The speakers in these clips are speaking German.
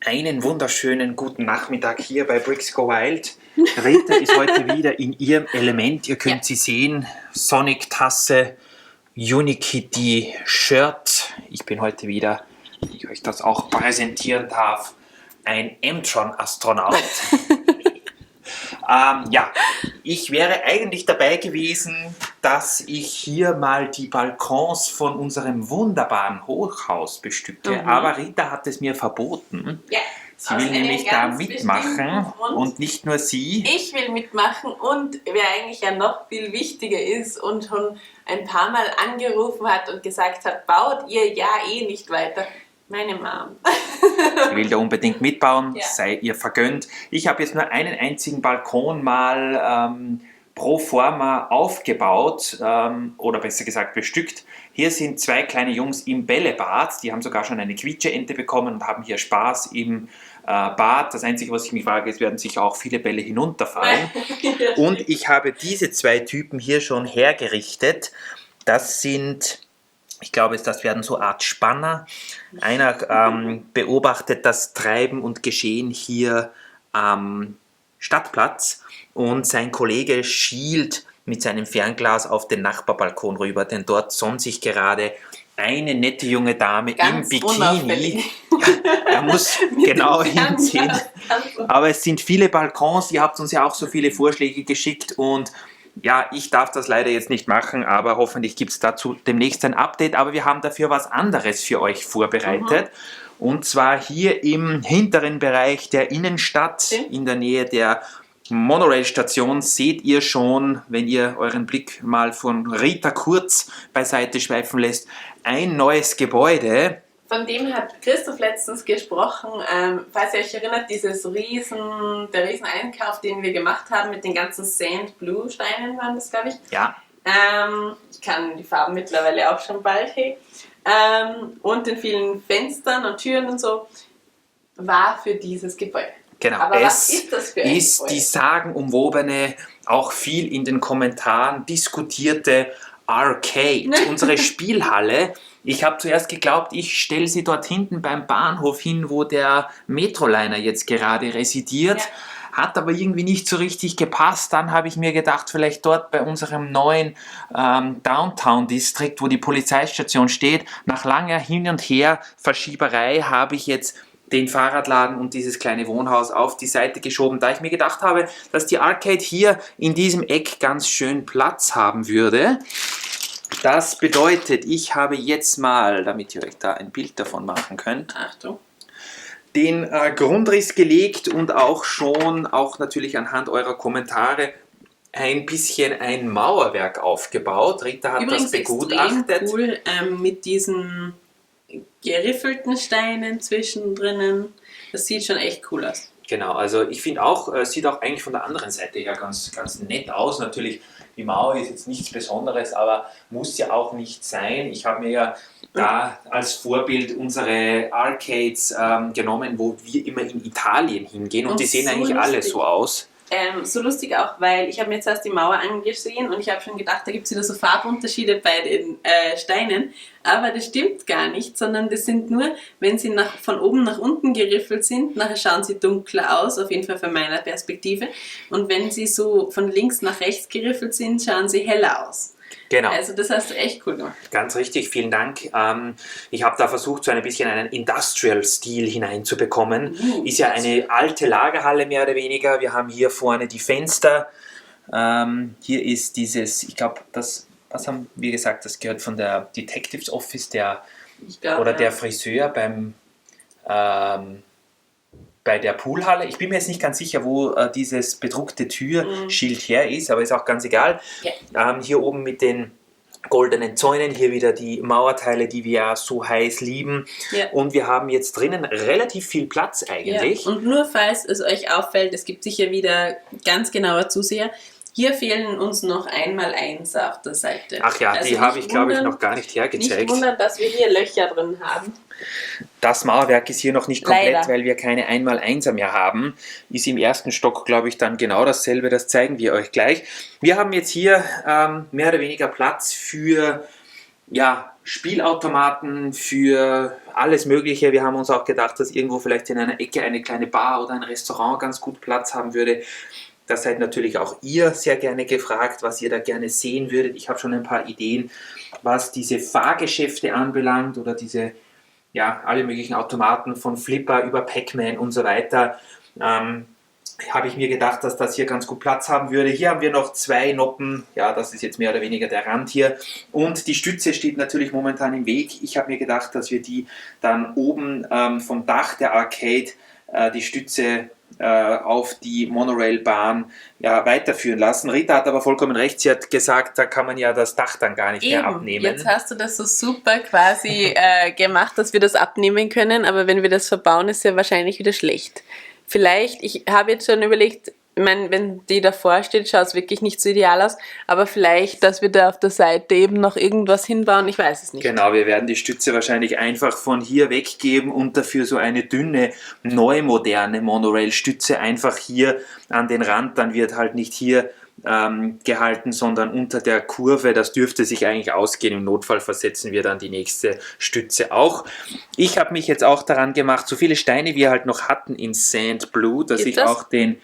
Einen wunderschönen guten Nachmittag hier bei Bricks Go Wild. Rita ist heute wieder in ihrem Element. Ihr könnt sie sehen. Sonic-Tasse, Unikitty Shirt. Ich bin heute wieder, wie ich euch das auch präsentieren darf, ein M-Tron-Astronaut. Ja, ich wäre eigentlich dabei gewesen, dass ich hier mal die Balkons von unserem wunderbaren Hochhaus bestücke, aber Rita hat es mir verboten. Ja, sie will nämlich da mitmachen und nicht nur sie. Ich will mitmachen und wer eigentlich ja noch viel wichtiger ist und schon ein paar Mal angerufen hat und gesagt hat, baut ihr ja eh nicht weiter. Meine Mom. Sie will da unbedingt mitbauen, Ja. sei ihr vergönnt. Ich habe jetzt nur einen einzigen Balkon mal pro forma aufgebaut oder besser gesagt bestückt. Hier sind zwei kleine Jungs im Bällebad, die haben sogar schon eine Quietscheente bekommen und haben hier Spaß im Bad. Das Einzige, was ich mich frage, ist, werden sicher auch viele Bälle hinunterfallen. Und ich habe diese zwei Typen hier schon hergerichtet. Das sind... Ich glaube, das werden so Art Spanner. Einer beobachtet das Treiben und Geschehen hier am Stadtplatz und sein Kollege schielt mit seinem Fernglas auf den Nachbarbalkon rüber, denn dort sonnt sich gerade eine nette junge Dame Ganz im Bikini. unauffällig. Er muss genau hinsehen. Aber es sind viele Balkons, ihr habt uns ja auch so viele Vorschläge geschickt und ja, ich darf das leider jetzt nicht machen, aber hoffentlich gibt es dazu demnächst ein Update. Aber wir haben dafür was anderes für euch vorbereitet. Und zwar hier im hinteren Bereich der Innenstadt, in der Nähe der Monorail-Station, seht ihr schon, wenn ihr euren Blick mal von Rita kurz beiseite schweifen lässt, ein neues Gebäude. Von dem hat Christoph letztens gesprochen, falls ihr euch erinnert, der Rieseneinkauf, den wir gemacht haben mit den ganzen Sand Blue Steinen waren das, glaube ich. Ja. Ich kann die Farben mittlerweile auch schon bald, hey. Und den vielen Fenstern und Türen und so, war für dieses Gebäude. Genau, Aber was es ist das für ein ist Gebäude? die sagenumwobene, auch viel in den Kommentaren diskutierte Arcade, unsere Spielhalle. Ich habe zuerst geglaubt, ich stelle sie dort hinten beim Bahnhof hin, wo der Metroliner jetzt gerade residiert. Ja. Hat aber irgendwie nicht so richtig gepasst. Dann habe ich mir gedacht, vielleicht dort bei unserem neuen Downtown-Distrikt, wo die Polizeistation steht, nach langer Hin- und Her-Verschieberei habe ich jetzt den Fahrradladen und dieses kleine Wohnhaus auf die Seite geschoben, da ich mir gedacht habe, dass die Arcade hier in diesem Eck ganz schön Platz haben würde. Das bedeutet, ich habe jetzt mal, damit ihr euch da ein Bild davon machen könnt, Achtung. den Grundriss gelegt und auch schon, auch natürlich anhand eurer Kommentare, ein bisschen ein Mauerwerk aufgebaut. Rita hat Übrigens das begutachtet. extrem cool mit diesen geriffelten Steinen zwischendrin. Das sieht schon echt cool aus. Genau, also ich finde auch, sieht auch eigentlich von der anderen Seite her ganz, ganz nett aus. Natürlich, die Mauer ist jetzt nichts Besonderes, aber muss ja auch nicht sein. Ich habe mir ja da als Vorbild unsere Arcades genommen, wo wir immer in Italien hingehen und die sehen so eigentlich alle lustig. so aus. So lustig auch, weil ich habe mir jetzt erst die Mauer angesehen und ich habe schon gedacht, da gibt es wieder so Farbunterschiede bei den Steinen. Aber das stimmt gar nicht, sondern das sind nur, wenn sie von oben nach unten geriffelt sind, nachher schauen sie dunkler aus, auf jeden Fall von meiner Perspektive. Und wenn sie so von links nach rechts geriffelt sind, schauen sie heller aus. Genau. Also das hast du echt cool gemacht. Ganz richtig, vielen Dank. Ich habe da versucht, so ein bisschen einen Industrial-Stil hineinzubekommen. Ist ja eine alte Lagerhalle mehr oder weniger. Wir haben hier vorne die Fenster. Hier ist dieses, ich glaube, was haben wir gesagt, das gehört von der Detectives Office Ich glaub, oder ja. der Friseur bei der Poolhalle. Ich bin mir jetzt nicht ganz sicher, wo dieses bedruckte Türschild her ist, aber ist auch ganz egal. Ja. Hier oben mit den goldenen Zäunen, hier wieder die Mauerteile, die wir ja so heiß lieben. Ja. Und wir haben jetzt drinnen relativ viel Platz eigentlich. Ja. Und nur falls es euch auffällt, es gibt sicher wieder ganz genaue Zuseher, hier fehlen uns noch 1x1 auf der Seite. Ach ja, Also die habe ich, nicht glaube ich, wundern- noch gar nicht hergezeigt. Nicht wundern, dass wir hier Löcher drin haben. Das Mauerwerk ist hier noch nicht komplett, Leider. weil wir keine 1x1er mehr haben. Ist im ersten Stock, glaube ich, dann genau dasselbe. Das zeigen wir euch gleich. Wir haben jetzt hier mehr oder weniger Platz für ja, Spielautomaten für alles Mögliche. Wir haben uns auch gedacht, dass irgendwo vielleicht in einer Ecke eine kleine Bar oder ein Restaurant ganz gut Platz haben würde. Da seid natürlich auch ihr sehr gerne gefragt, was ihr da gerne sehen würdet. Ich habe schon ein paar Ideen, was diese Fahrgeschäfte anbelangt oder diese, ja, alle möglichen Automaten von Flipper über Pac-Man und so weiter. Habe ich mir gedacht, dass das hier ganz gut Platz haben würde. Hier haben wir noch 2 Noppen, ja, das ist jetzt mehr oder weniger der Rand hier. Und die Stütze steht natürlich momentan im Weg. Ich habe mir gedacht, dass wir die dann oben vom Dach der Arcade, die Stütze auf die Monorail-Bahn ja, weiterführen lassen. Rita hat aber vollkommen recht, sie hat gesagt, da kann man ja das Dach dann gar nicht mehr abnehmen. Jetzt hast du das so super quasi gemacht, dass wir das abnehmen können, aber wenn wir das verbauen, ist ja wahrscheinlich wieder schlecht. Vielleicht, ich habe jetzt schon überlegt, ich meine, wenn die davor steht, schaut es wirklich nicht so ideal aus, aber vielleicht, dass wir da auf der Seite eben noch irgendwas hinbauen, ich weiß es nicht. Genau, wir werden die Stütze wahrscheinlich einfach von hier weggeben und dafür so eine dünne, neu moderne Monorail-Stütze einfach hier an den Rand, dann wird halt nicht hier gehalten, sondern unter der Kurve. Das dürfte sich eigentlich ausgehen. Im Notfall versetzen wir dann die nächste Stütze auch. Ich habe mich jetzt auch daran gemacht, so viele Steine wie wir halt noch hatten in Sand Blue, dass ich auch den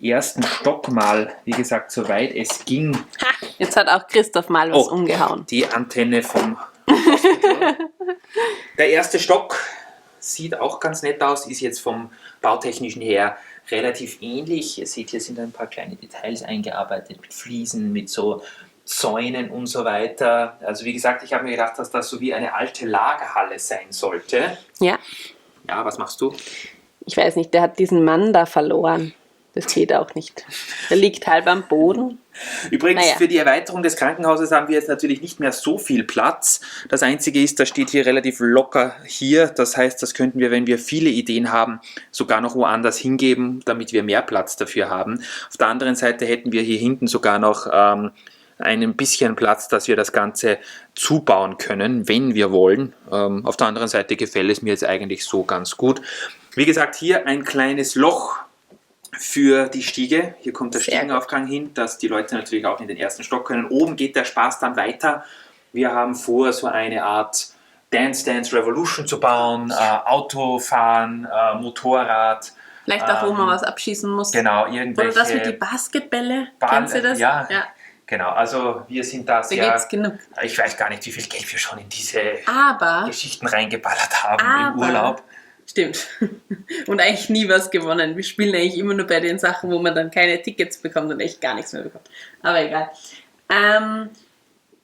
ersten Stock mal, wie gesagt, soweit es ging. Ha, jetzt hat auch Christoph mal was umgehauen. Die Antenne vom Hospital. Der erste Stock sieht auch ganz nett aus, ist jetzt vom Bautechnischen her relativ ähnlich. Ihr seht, hier sind ein paar kleine Details eingearbeitet mit Fliesen, mit so Zäunen und so weiter. Also wie gesagt, ich habe mir gedacht, dass das so wie eine alte Lagerhalle sein sollte. Ja. Ja, was machst du? Ich weiß nicht, der hat diesen Mann da verloren. Das geht auch nicht. Der liegt halb am Boden. Übrigens, für die Erweiterung des Krankenhauses haben wir jetzt natürlich nicht mehr so viel Platz. Das Einzige ist, das steht hier relativ locker hier. Das heißt, das könnten wir, wenn wir viele Ideen haben, sogar noch woanders hingeben, damit wir mehr Platz dafür haben. Auf der anderen Seite hätten wir hier hinten sogar noch ein bisschen Platz, dass wir das Ganze zubauen können, wenn wir wollen. Auf der anderen Seite gefällt es mir jetzt eigentlich so ganz gut. Wie gesagt, hier ein kleines Loch für die Stiege. Hier kommt der Stiegenaufgang hin, dass die Leute natürlich auch in den ersten Stock können. Oben geht der Spaß dann weiter. Wir haben vor, so eine Art Dance Dance Revolution zu bauen, Autofahren, Motorrad. Vielleicht auch, wo man was abschießen muss. Genau, irgendwelche... Oder das mit die Basketbälle, kennst du das? Ja. Genau, also wir sind da sehr... Da gibt's genug. Ich weiß gar nicht, wie viel Geld wir schon in diese Geschichten reingeballert haben im Urlaub. Stimmt. Und eigentlich nie was gewonnen. Wir spielen eigentlich immer nur bei den Sachen, wo man dann keine Tickets bekommt und echt gar nichts mehr bekommt. Aber egal.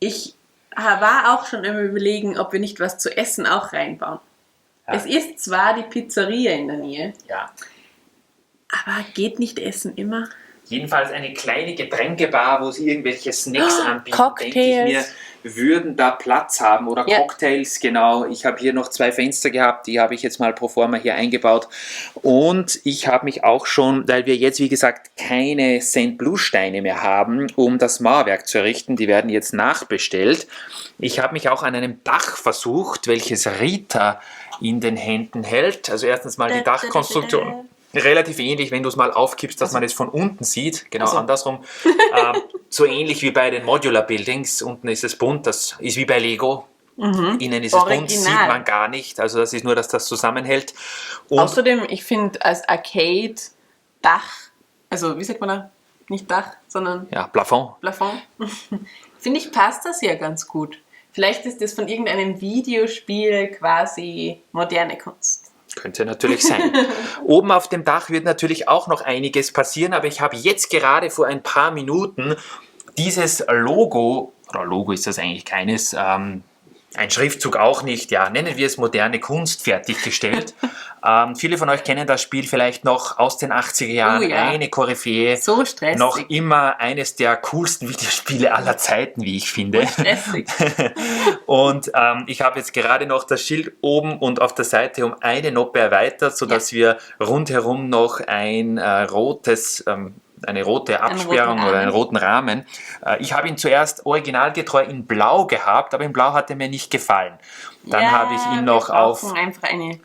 Ich war auch schon immer überlegen, ob wir nicht was zu essen auch reinbauen. Ja. Es ist zwar die Pizzeria in der Nähe, aber geht nicht Essen immer? Jedenfalls eine kleine Getränkebar, wo sie irgendwelche Snacks anbieten, Cocktails. denke ich mir, würden da Platz haben. Oder Cocktails, genau. Ich habe hier noch 2 Fenster gehabt, die habe ich jetzt mal pro forma hier eingebaut. Und ich habe mich auch schon, weil wir jetzt, wie gesagt, keine St. Blue Steine mehr haben, um das Mauerwerk zu errichten, die werden jetzt nachbestellt. Ich habe mich auch an einem Dach versucht, welches Rita in den Händen hält. Also erstens mal die Dachkonstruktion. Relativ ähnlich, wenn du es mal aufkippst, dass man es von unten sieht, genau andersrum. So ähnlich wie bei den Modular Buildings. Unten ist es bunt, das ist wie bei Lego. Innen ist es bunt, sieht man gar nicht. Also das ist nur, dass das zusammenhält. Und außerdem, ich finde als Arcade Dach, also wie sagt man da? Nicht Dach, sondern Plafond. Finde ich, passt das ja ganz gut. Vielleicht ist das von irgendeinem Videospiel quasi moderne Kunst. Könnte natürlich sein. Oben auf dem Dach wird natürlich auch noch einiges passieren, aber ich habe jetzt gerade vor ein paar Minuten dieses Logo, oder Logo ist das eigentlich keines, ein Schriftzug auch nicht, nennen wir es moderne Kunst, fertiggestellt. Viele von euch kennen das Spiel vielleicht noch aus den 80er Jahren, eine Koryphäe. So stressig. Noch immer eines der coolsten Videospiele aller Zeiten, wie ich finde. Stressig. Und ich habe jetzt gerade noch das Schild oben und auf der Seite um eine Noppe erweitert, sodass wir rundherum noch ein eine rote Absperrung oder einen roten Rahmen. Ich habe ihn zuerst originalgetreu in Blau gehabt, aber in Blau hat er mir nicht gefallen. Dann habe ich ihn noch auf... einfach einen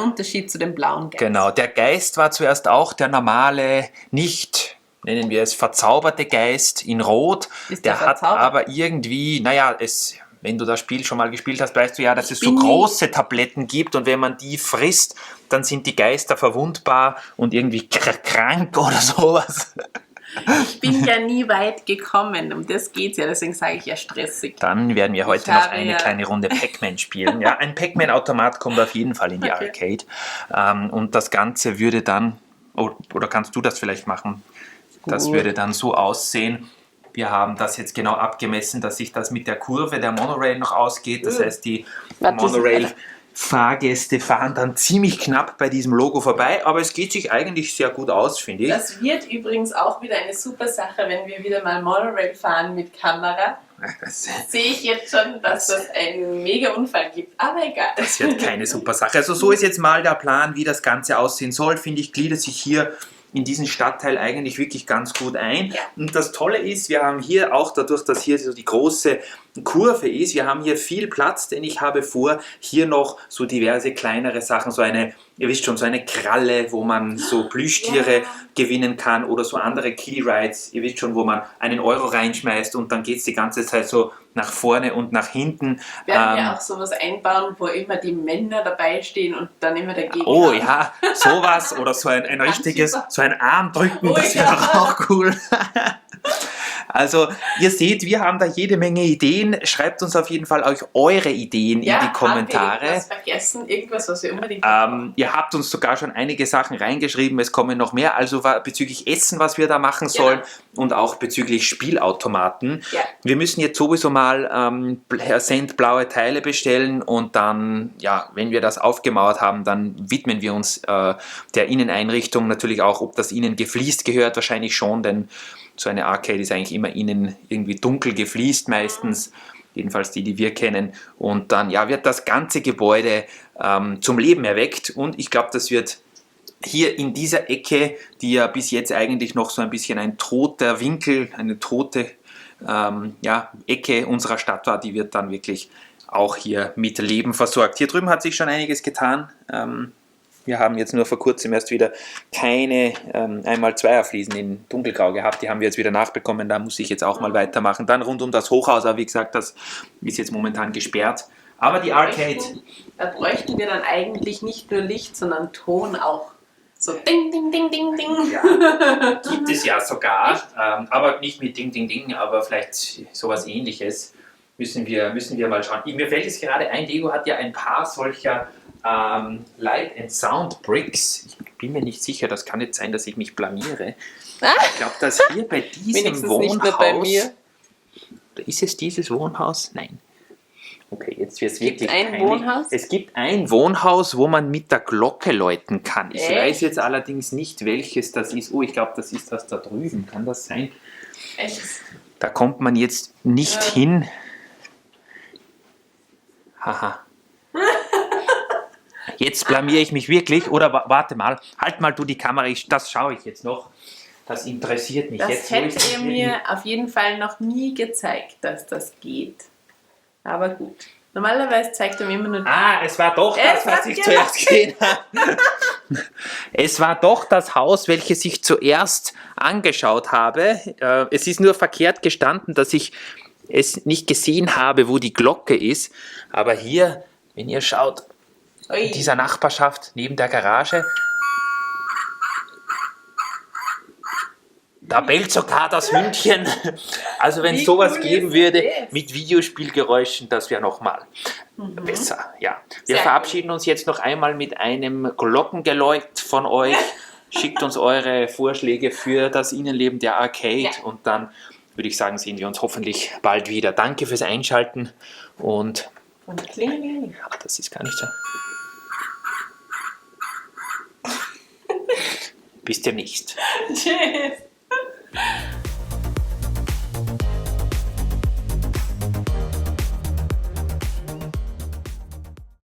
Unterschied zu dem blauen Geist. Genau, der Geist war zuerst auch der normale, nicht, nennen wir es, verzauberte Geist in Rot. Ist der hat aber irgendwie, wenn du das Spiel schon mal gespielt hast, weißt du ja, dass es so bin große Tabletten gibt und wenn man die frisst, dann sind die Geister verwundbar und irgendwie krank oder sowas. Ich bin ja nie weit gekommen, um das geht's ja, deswegen sage ich ja stressig. Dann werden wir heute Ich noch habe eine ja- kleine Runde Pac-Man spielen. Ja, ein Pac-Man-Automat kommt auf jeden Fall in die Okay. Arcade. Und das Ganze würde dann, oder kannst du das vielleicht machen? Das Gut. würde dann so aussehen. Wir haben das jetzt genau abgemessen, dass sich das mit der Kurve der Monorail noch ausgeht. Das heißt, die Warte, Monorail-Fahrgäste fahren dann ziemlich knapp bei diesem Logo vorbei, aber es geht sich eigentlich sehr gut aus, finde ich. Das wird übrigens auch wieder eine super Sache, wenn wir wieder mal Monorail fahren mit Kamera. Das, Sehe ich jetzt schon, dass das einen mega Unfall gibt, aber egal. das wird keine super Sache. Also so ist jetzt mal der Plan, wie das Ganze aussehen soll, finde ich, gliedert sich hier in diesen Stadtteil eigentlich wirklich ganz gut ein. Ja. Und das Tolle ist, wir haben hier auch dadurch, dass hier so die große Kurve ist, wir haben hier viel Platz, denn ich habe vor, hier noch so diverse kleinere Sachen, so eine, ihr wisst schon, so eine Kralle, wo man so Plüschtiere gewinnen kann oder so andere Kiddie-Rides, ihr wisst schon, wo man einen Euro reinschmeißt und dann geht es die ganze Zeit so nach vorne und nach hinten. Werden wir auch sowas einbauen, wo immer die Männer dabei stehen und dann immer der Gegner. Oh ja, sowas oder so ein richtiges, so ein Armdrücken, Oh das wäre ja. doch auch cool. Also ihr seht, wir haben da jede Menge Ideen. Schreibt uns auf jeden Fall auch eure Ideen in die Kommentare. Haben wir irgendwas vergessen? Irgendwas, was wir unbedingt Ihr habt uns sogar schon einige Sachen reingeschrieben, es kommen noch mehr, also bezüglich Essen, was wir da machen sollen und auch bezüglich Spielautomaten. Ja. Wir müssen jetzt sowieso mal blaue Teile bestellen und dann, ja, wenn wir das aufgemauert haben, dann widmen wir uns der Inneneinrichtung natürlich auch, ob das innen gefliest gehört, wahrscheinlich schon, denn so eine Arcade ist eigentlich immer innen irgendwie dunkel gefliest meistens. Jedenfalls die wir kennen. Und dann wird das ganze Gebäude zum Leben erweckt. Und ich glaube, das wird hier in dieser Ecke, die ja bis jetzt eigentlich noch so ein bisschen ein toter Winkel, eine tote Ecke unserer Stadt war, die wird dann wirklich auch hier mit Leben versorgt. Hier drüben hat sich schon einiges getan. Wir haben jetzt nur vor kurzem erst wieder keine 1x2er-Fliesen in dunkelgrau gehabt. Die haben wir jetzt wieder nachbekommen. Da muss ich jetzt auch mal weitermachen. Dann rund um das Hochhaus, aber wie gesagt, das ist jetzt momentan gesperrt. Aber die Arcade, Da bräuchten wir dann eigentlich nicht nur Licht, sondern Ton auch. So ding, ding, ding, ding, ding. ja, gibt es ja sogar. Aber nicht mit Ding, Ding, Ding, aber vielleicht sowas Ähnliches. Müssen wir mal schauen. Mir fällt es gerade ein, Lego hat ja ein paar solcher Light and Sound Bricks. Ich bin mir nicht sicher, das kann nicht sein, dass ich mich blamiere. Ich glaube, dass hier bei diesem Wenigstens Wohnhaus... nicht nur bei mir. Ist es dieses Wohnhaus? Nein. Okay, jetzt wird es wirklich ein peinlich. Wohnhaus? Es gibt ein Wohnhaus, wo man mit der Glocke läuten kann. Ich Echt? weiß jetzt allerdings nicht, welches das ist. Oh, ich glaube, das ist das da drüben. Kann das sein? Echt? Da kommt man jetzt nicht hin. Haha. Jetzt blamiere ich mich wirklich. Oder warte mal, halt mal du die Kamera, das schaue ich jetzt noch. Das interessiert mich Das jetzt. wo ich hätte das ihr mir auf jeden Fall noch nie gezeigt, dass das geht. Aber gut. Normalerweise zeigt er mir immer nur... Es war doch das, Es was hat ich genau- zuerst gesehen habe. Es war doch das Haus, welches ich zuerst angeschaut habe. Es ist nur verkehrt gestanden, dass ich es nicht gesehen habe, wo die Glocke ist. Aber hier, wenn ihr schaut, Ui. in dieser Nachbarschaft neben der Garage, da bellt sogar das Hündchen. Also wenn es Wie sowas cool geben ist würde das? mit Videospielgeräuschen, das wäre nochmal besser. Ja. Wir Sehr verabschieden uns jetzt noch einmal mit einem Glockengeläut von euch. Schickt uns eure Vorschläge für das Innenleben der Arcade Ja. und dann würde ich sagen, sehen wir uns hoffentlich bald wieder. Danke fürs Einschalten und Und klingeling. das ist gar nicht so. Bis demnächst. Tschüss.